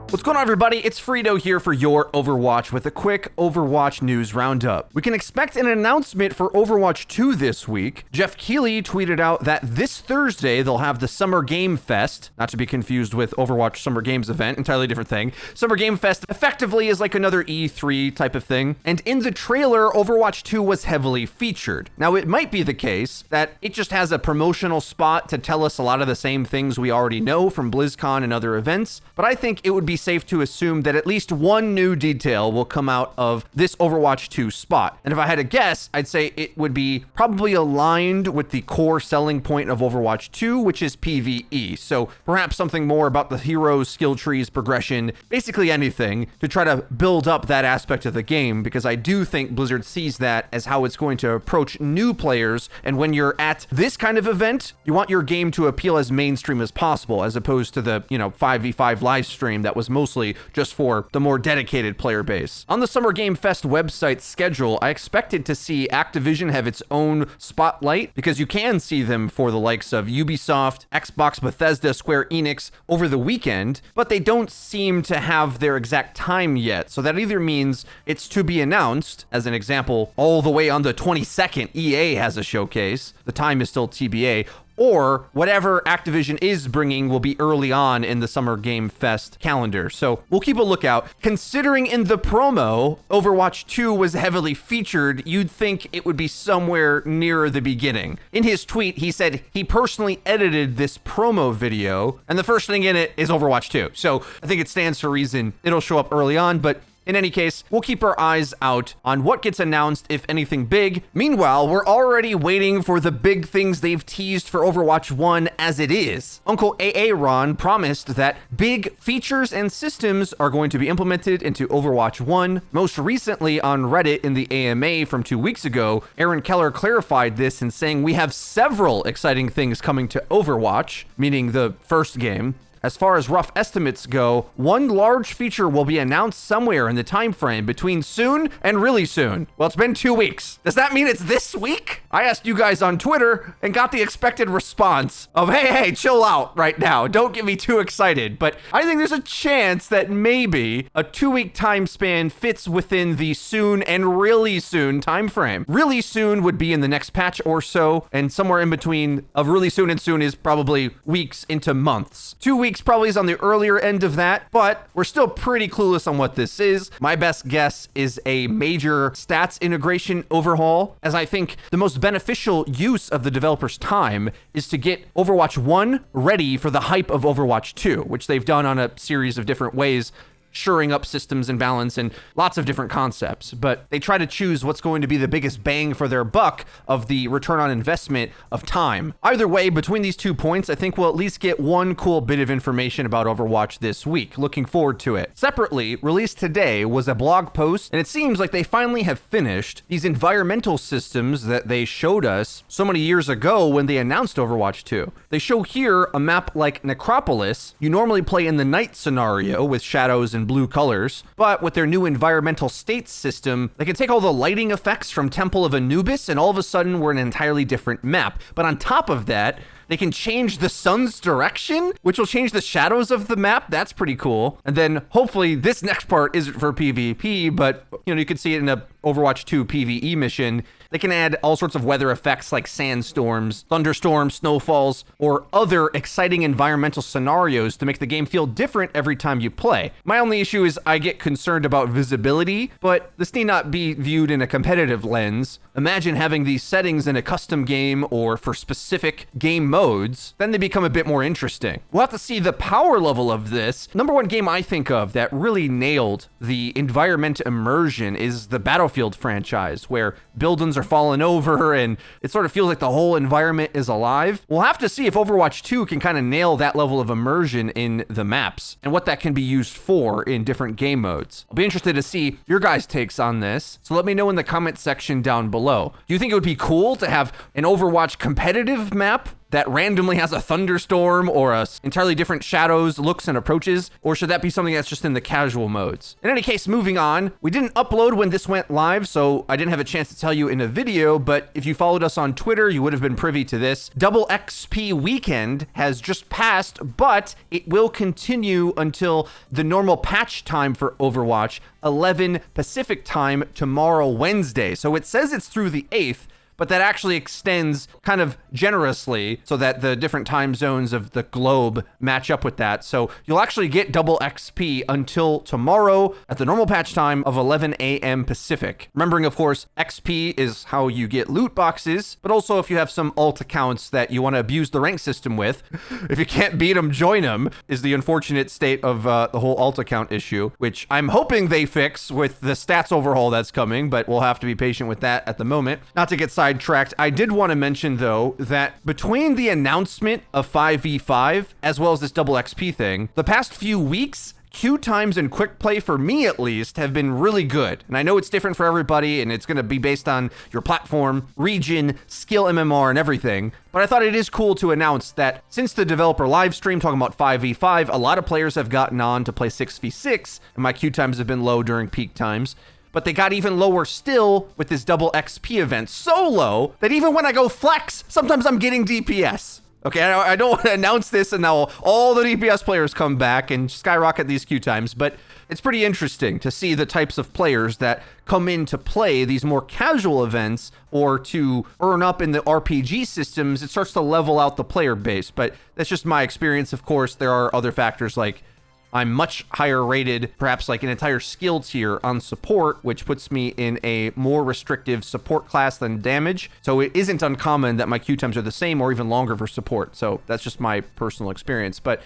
What's going on, everybody? It's Frito here for Your Overwatch with a quick Overwatch news roundup. We can expect an announcement for Overwatch 2 this week. Jeff Keighley tweeted out that this Thursday they'll have the SummerGameFest, not to be confused with Overwatch Summer Games event, entirely different thing. SummerGameFest effectively is like another E3 type of thing, and in the trailer, Overwatch 2 was heavily featured. Now, it might be the case that it just has a promotional spot to tell us a lot of the same things we already know from BlizzCon and other events, but I think it would be safe to assume that at least one new detail will come out of this Overwatch 2 spot. And if I had to guess, I'd say it would be probably aligned with the core selling point of Overwatch 2, which is PvE. So perhaps something more about the heroes, skill trees, progression, basically anything to try to build up that aspect of the game, because I do think Blizzard sees that as how it's going to approach new players. And when you're at this kind of event, you want your game to appeal as mainstream as possible, as opposed to the, 5v5 live stream that was mostly just for the more dedicated player base. On the SummerGameFest website schedule, I expected to see Activision have its own spotlight, because you can see them for the likes of Ubisoft, Xbox, Bethesda, Square Enix over the weekend, but they don't seem to have their exact time yet. So that either means it's to be announced, as an example, all the way on the 22nd, EA has a showcase. The time is still TBA. Or whatever Activision is bringing will be early on in the Summer Game Fest calendar. So we'll keep a lookout. Considering in the promo, Overwatch 2 was heavily featured, you'd think it would be somewhere near the beginning. In his tweet, he said he personally edited this promo video, and the first thing in it is Overwatch 2. So I think it stands to reason it'll show up early on, but in any case, we'll keep our eyes out on what gets announced, if anything big. Meanwhile, we're already waiting for the big things they've teased for Overwatch 1 as it is. Uncle Aaron promised that big features and systems are going to be implemented into Overwatch 1. Most recently on Reddit in the AMA from 2 weeks ago, Aaron Keller clarified this in saying we have several exciting things coming to Overwatch, meaning the first game. As far as rough estimates go, one large feature will be announced somewhere in the time frame between soon and really soon. Well, it's been 2 weeks. Does that mean it's this week? I asked you guys on Twitter and got the expected response of, hey, chill out right now. Don't get me too excited. But I think there's a chance that maybe a 2-week time span fits within the soon and really soon time frame. Really soon would be in the next patch or so, and somewhere in between of really soon and soon is probably weeks into months. 2 weeks probably is on the earlier end of that, but we're still pretty clueless on what this is. My best guess is a major stats integration overhaul, as I think the most beneficial use of the developer's time is to get Overwatch 1 ready for the hype of Overwatch 2, which they've done on a series of different ways, shoring up systems and balance and lots of different concepts, but they try to choose what's going to be the biggest bang for their buck of the return on investment of time. Either way, between these 2 points, I think we'll at least get one cool bit of information about Overwatch this week. Looking forward to it. Separately, released today was a blog post, and it seems like they finally have finished these environmental systems that they showed us so many years ago when they announced Overwatch 2. They show here a map like Necropolis. You normally play in the night scenario with shadows and blue colors, but with their new environmental states system, they can take all the lighting effects from Temple of Anubis, and all of a sudden we're an entirely different map. But on top of that, they can change the sun's direction, which will change the shadows of the map. That's pretty cool. And then hopefully this next part isn't for PvP, but you can see it in a Overwatch 2 PvE mission. They can add all sorts of weather effects like sandstorms, thunderstorms, snowfalls, or other exciting environmental scenarios to make the game feel different every time you play. My only issue is I get concerned about visibility, but this need not be viewed in a competitive lens. Imagine having these settings in a custom game or for specific game modes, then they become a bit more interesting. We'll have to see the power level of this. Number one game I think of that really nailed the environment immersion is the Battlefield franchise, where buildings are falling over and it sort of feels like the whole environment is alive. We'll have to see if Overwatch 2 can kind of nail that level of immersion in the maps and what that can be used for in different game modes. I'll be interested to see your guys' takes on this, so let me know in the comment section down below. Do you think it would be cool to have an Overwatch competitive map that randomly has a thunderstorm or a entirely different shadows, looks, and approaches? Or should that be something that's just in the casual modes? In any case, moving on, we didn't upload when this went live, so I didn't have a chance to tell you in a video, but if you followed us on Twitter, you would have been privy to this. Double XP weekend has just passed, but it will continue until the normal patch time for Overwatch, 11 Pacific time tomorrow, Wednesday. So it says it's through the 8th, but that actually extends kind of generously so that the different time zones of the globe match up with that. So you'll actually get double XP until tomorrow at the normal patch time of 11 a.m. Pacific. Remembering, of course, XP is how you get loot boxes, but also if you have some alt accounts that you want to abuse the rank system with, if you can't beat them, join them, is the unfortunate state of the whole alt account issue, which I'm hoping they fix with the stats overhaul that's coming, but we'll have to be patient with that at the moment. Not to get sidetracked, I did want to mention though that between the announcement of 5v5 as well as this double XP thing, the past few weeks, queue times and quick play, for me at least, have been really good. And I know it's different for everybody and it's going to be based on your platform, region, skill MMR, and everything. But I thought it is cool to announce that since the developer live stream talking about 5v5, a lot of players have gotten on to play 6v6, and my queue times have been low during peak times. But they got even lower still with this double XP event. So low that even when I go flex, sometimes I'm getting DPS. Okay, I don't want to announce this and now all the DPS players come back and skyrocket these queue times, but it's pretty interesting to see the types of players that come in to play these more casual events or to earn up in the RPG systems. It starts to level out the player base, but that's just my experience. Of course, there are other factors like I'm much higher rated, perhaps like an entire skill tier on support, which puts me in a more restrictive support class than damage. So it isn't uncommon that my queue times are the same or even longer for support. So that's just my personal experience. But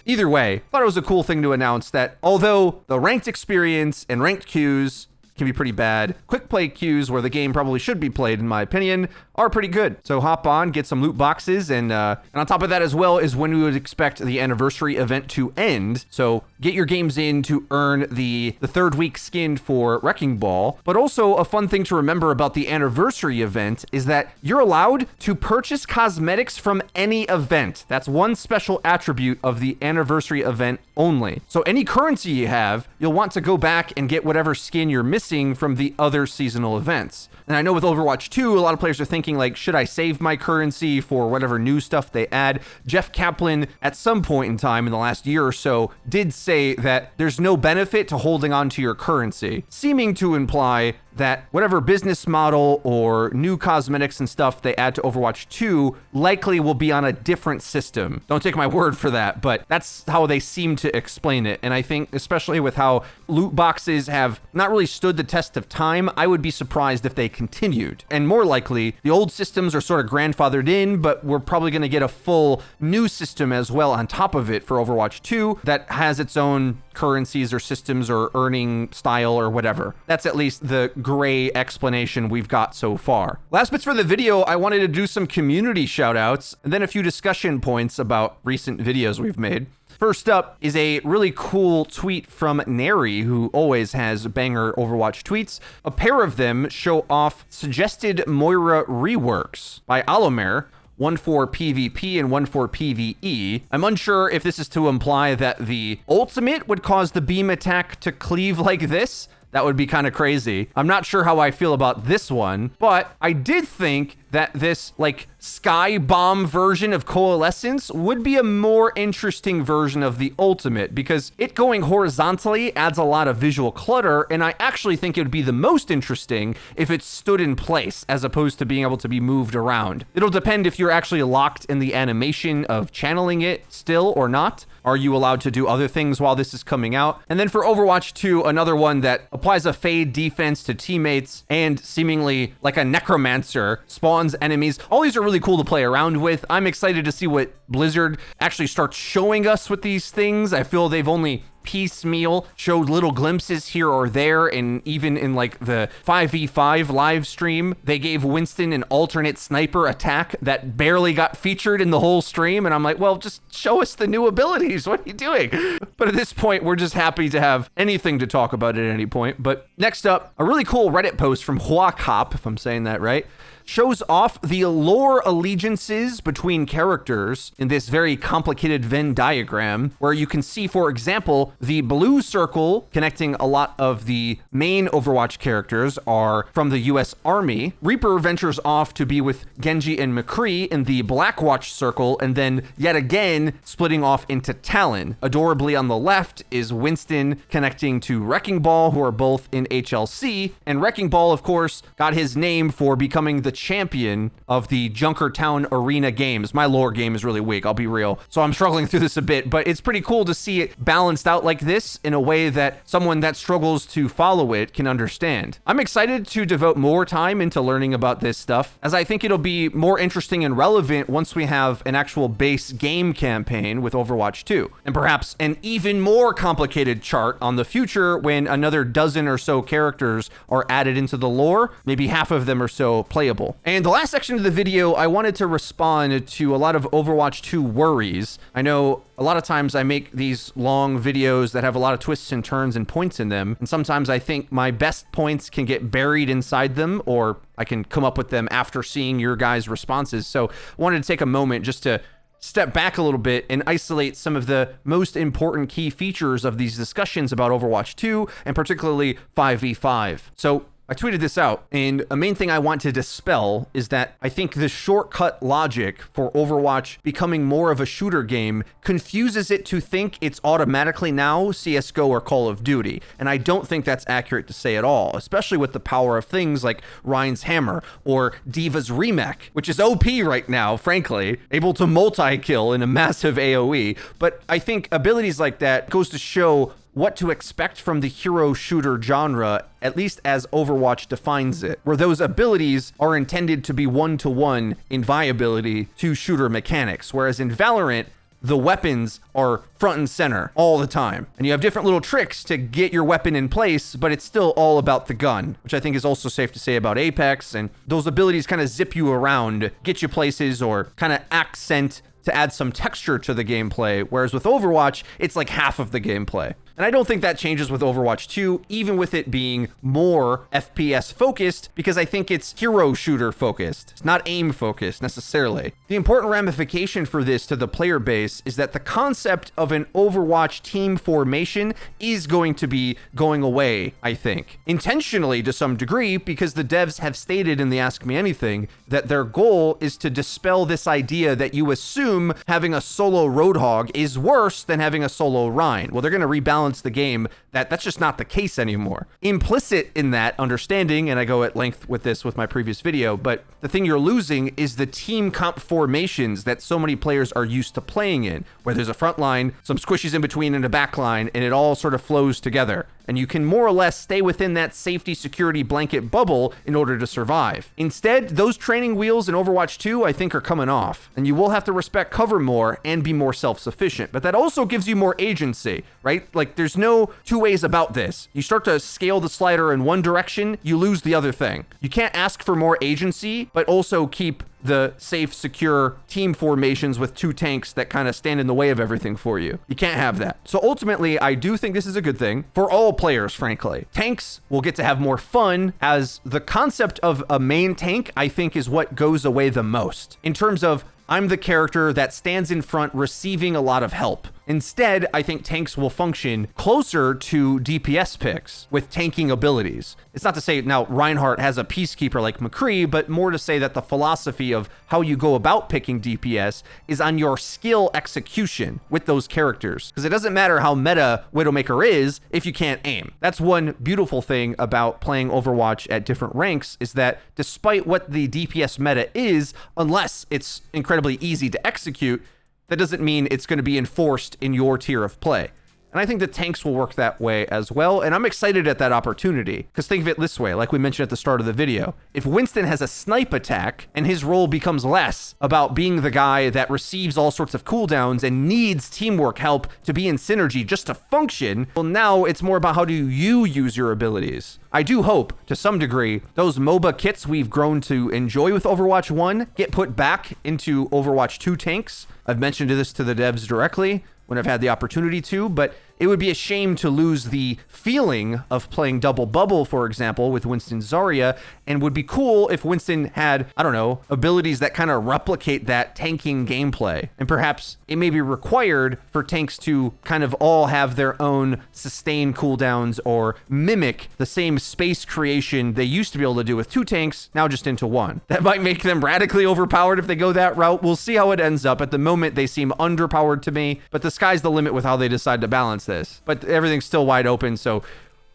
either way, I thought it was a cool thing to announce that although the ranked experience and ranked queues can be pretty bad, quick play queues where the game probably should be played, in my opinion, are pretty good. So hop on, get some loot boxes, and on top of that as well is when we would expect the anniversary event to end. So get your games in to earn the third week skin for Wrecking Ball. But also a fun thing to remember about the anniversary event is that you're allowed to purchase cosmetics from any event. That's one special attribute of the anniversary event only. So any currency you have, you'll want to go back and get whatever skin you're missing from the other seasonal events. And I know with Overwatch 2, a lot of players are thinking like, should I save my currency for whatever new stuff they add? Jeff Kaplan, at some point in time in the last year or so, did say that there's no benefit to holding on to your currency, seeming to imply that whatever business model or new cosmetics and stuff they add to Overwatch 2 likely will be on a different system. Don't take my word for that, but that's how they seem to explain it. And I think especially with how loot boxes have not really stood the test of time, I would be surprised if they continued. And more likely, the old systems are sort of grandfathered in, but we're probably going to get a full new system as well on top of it for Overwatch 2 that has its own currencies or systems or earning style or whatever. That's at least the gray explanation we've got so far. Last bits for the video, I wanted to do some community shout outs and then a few discussion points about recent videos we've made. First up is a really cool tweet from Neri, who always has banger Overwatch tweets. A pair of them show off suggested Moira reworks by Alomer, one for PvP and one for PvE. I'm unsure if this is to imply that the ultimate would cause the beam attack to cleave like this. That would be kind of crazy. I'm not sure how I feel about this one, but I did think that this like sky bomb version of Coalescence would be a more interesting version of the ultimate because it going horizontally adds a lot of visual clutter, and I actually think it would be the most interesting if it stood in place as opposed to being able to be moved around. It'll depend if you're actually locked in the animation of channeling it still or not. Are you allowed to do other things while this is coming out? And then for Overwatch 2, another one that applies a fade defense to teammates and seemingly like a necromancer spawns enemies. All these are really cool to play around with. I'm excited to see what Blizzard actually starts showing us with these things. I feel they've only piecemeal, showed little glimpses here or there, and even in like the 5v5 live stream, they gave Winston an alternate sniper attack that barely got featured in the whole stream, and I'm like, well, just show us the new abilities. What are you doing? But at this point, we're just happy to have anything to talk about at any point. But next up, a really cool Reddit post from Huacop, if I'm saying that right, shows off the lore allegiances between characters in this very complicated Venn diagram, where you can see, for example, the blue circle connecting a lot of the main Overwatch characters are from the US Army. Reaper ventures off to be with Genji and McCree in the Blackwatch circle, and then yet again splitting off into Talon. Adorably on the left is Winston connecting to Wrecking Ball, who are both in HLC, and Wrecking Ball, of course, got his name for becoming the champion of the Junkertown Arena games. My lore game is really weak, I'll be real, so I'm struggling through this a bit, but it's pretty cool to see it balanced out like this in a way that someone that struggles to follow it can understand. I'm excited to devote more time into learning about this stuff, as I think it'll be more interesting and relevant once we have an actual base game campaign with Overwatch 2, and perhaps an even more complicated chart on the future when another dozen or so characters are added into the lore, maybe half of them or so playable. And the last section of the video, I wanted to respond to a lot of Overwatch 2 worries. I know a lot of times I make these long videos that have a lot of twists and turns and points in them, and sometimes I think my best points can get buried inside them, or I can come up with them after seeing your guys' responses. So I wanted to take a moment just to step back a little bit and isolate some of the most important key features of these discussions about Overwatch 2, and particularly 5v5. So I tweeted this out, and a main thing I want to dispel is that I think the shortcut logic for Overwatch becoming more of a shooter game confuses it to think it's automatically now CSGO or Call of Duty, and I don't think that's accurate to say at all, especially with the power of things like Ryan's Hammer or D.Va's Remake, which is OP right now, frankly, able to multi-kill in a massive AoE, but I think abilities like that goes to show what to expect from the hero shooter genre, at least as Overwatch defines it, where those abilities are intended to be one-to-one in viability to shooter mechanics, whereas in Valorant, the weapons are front and center all the time. And you have different little tricks to get your weapon in place, but it's still all about the gun, which I think is also safe to say about Apex. And those abilities kind of zip you around, get you places, or kind of accent to add some texture to the gameplay, whereas with Overwatch, it's like half of the gameplay. And I don't think that changes with Overwatch 2, even with it being more FPS focused, because I think it's hero shooter focused. It's not aim focused necessarily. The important ramification for this to the player base is that the concept of an Overwatch team formation is going to be going away, I think. Intentionally to some degree, because the devs have stated in the Ask Me Anything that their goal is to dispel this idea that you assume having a solo Roadhog is worse than having a solo Rhine. Well, they're going to rebalance the game that's just not the case anymore. Implicit in that understanding, and I go at length with this with my previous video, but the thing you're losing is the team comp formations that so many players are used to playing in, where there's a front line, some squishies in between, and a back line, and it all sort of flows together. And you can more or less stay within that safety security blanket bubble in order to survive. Instead, those training wheels in Overwatch 2, I think, are coming off, and you will have to respect cover more and be more self-sufficient. But that also gives you more agency, right? Like, there's no two ways about this. You start to scale the slider in one direction, you lose the other thing. You can't ask for more agency, but also keep the safe, secure team formations with two tanks that kind of stand in the way of everything for you. You can't have that. So ultimately, I do think this is a good thing for all players, frankly. Tanks will get to have more fun, as the concept of a main tank, I think, is what goes away the most. In terms of, I'm the character that stands in front receiving a lot of help. Instead, I think tanks will function closer to DPS picks with tanking abilities. It's not to say now Reinhardt has a peacekeeper like McCree, but more to say that the philosophy of how you go about picking DPS is on your skill execution with those characters. Because it doesn't matter how meta Widowmaker is if you can't aim. That's one beautiful thing about playing Overwatch at different ranks, is that despite what the DPS meta is, unless it's incredibly easy to execute, that doesn't mean it's going to be enforced in your tier of play. And I think the tanks will work that way as well. And I'm excited at that opportunity, because think of it this way, like we mentioned at the start of the video. If Winston has a snipe attack and his role becomes less about being the guy that receives all sorts of cooldowns and needs teamwork help to be in synergy just to function, well, now it's more about how do you use your abilities. I do hope, to some degree, those MOBA kits we've grown to enjoy with Overwatch 1 get put back into Overwatch 2 tanks. I've mentioned this to the devs directly when I've had the opportunity to, but it would be a shame to lose the feeling of playing Double Bubble, for example, with Winston Zarya, and would be cool if Winston had, I don't know, abilities that kind of replicate that tanking gameplay. And perhaps it may be required for tanks to kind of all have their own sustained cooldowns or mimic the same space creation they used to be able to do with 2 tanks, now just into 1. That might make them radically overpowered if they go that route. We'll see how it ends up. At the moment, they seem underpowered to me, but the sky's the limit with how they decide to balance this. But everything's still wide open, so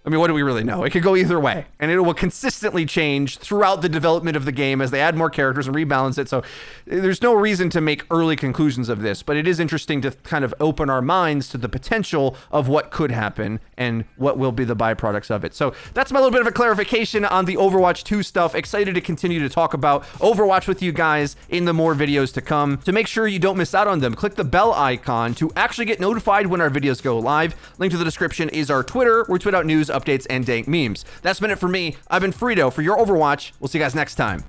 I mean, what do we really know? It could go either way, and it will consistently change throughout the development of the game as they add more characters and rebalance it. So there's no reason to make early conclusions of this, but it is interesting to kind of open our minds to the potential of what could happen and what will be the byproducts of it. So that's my little bit of a clarification on the Overwatch 2 stuff. Excited to continue to talk about Overwatch with you guys in the more videos to come. To make sure you don't miss out on them, click the bell icon to actually get notified when our videos go live. Link to the description is our Twitter, where we tweet out news, updates, and dank memes. That's been it for me. I've been Frito for your Overwatch. We'll see you guys next time.